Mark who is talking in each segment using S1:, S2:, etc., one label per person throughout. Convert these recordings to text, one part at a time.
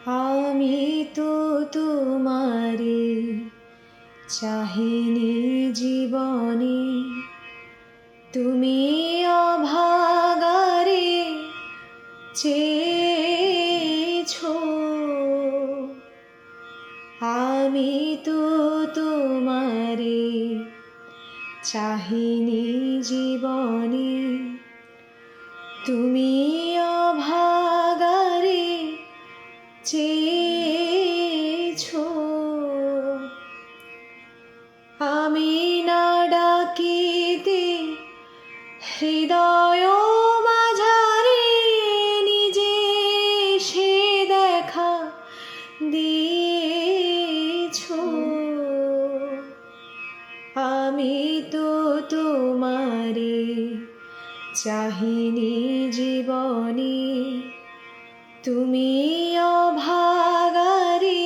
S1: আমি তো তোমারে চাহিনি জীবনে, তুমি অভাগারে চেয়েছো। আমি তো তোমারে চাহিনি জীবনে, তুমি অভাগারে চেয়েছো। আমি না ডাকিতে হৃদয় মাঝারে নিজে সে দেখা দিয়েছো। আমি তো তোমারে চাহিনি জীবনে, তুমি অভাগারে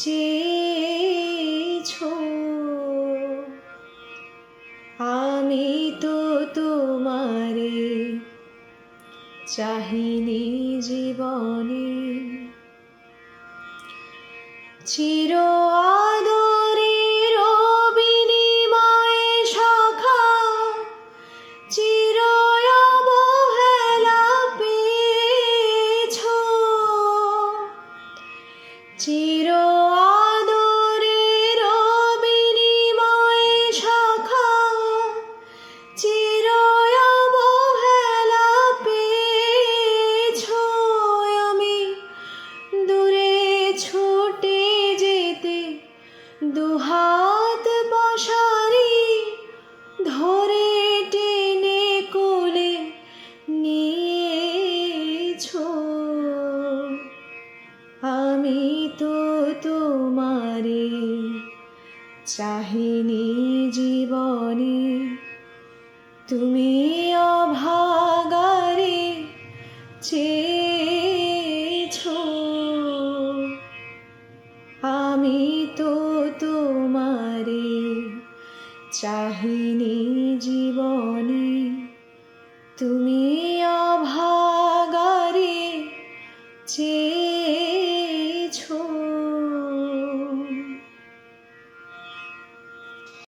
S1: চেয়েছো। আমি তো তোমারে চাহিনি জীবনে। চির আদরের বিনিময়ে সখা চির অবহেলা পেয়েছো। চির আদরের বিনিময়ে সখা চির অবহেলা পেয়েছো। আমি দূরে ছুটে যেতে দুহাত পসারি ধরে টেনে কোলে নিয়েছো। আমি তো তোমারে চাহিনি জীবনে, তুমি অভাগারে চেয়েছো। আমি তো তোমারে চাহিনি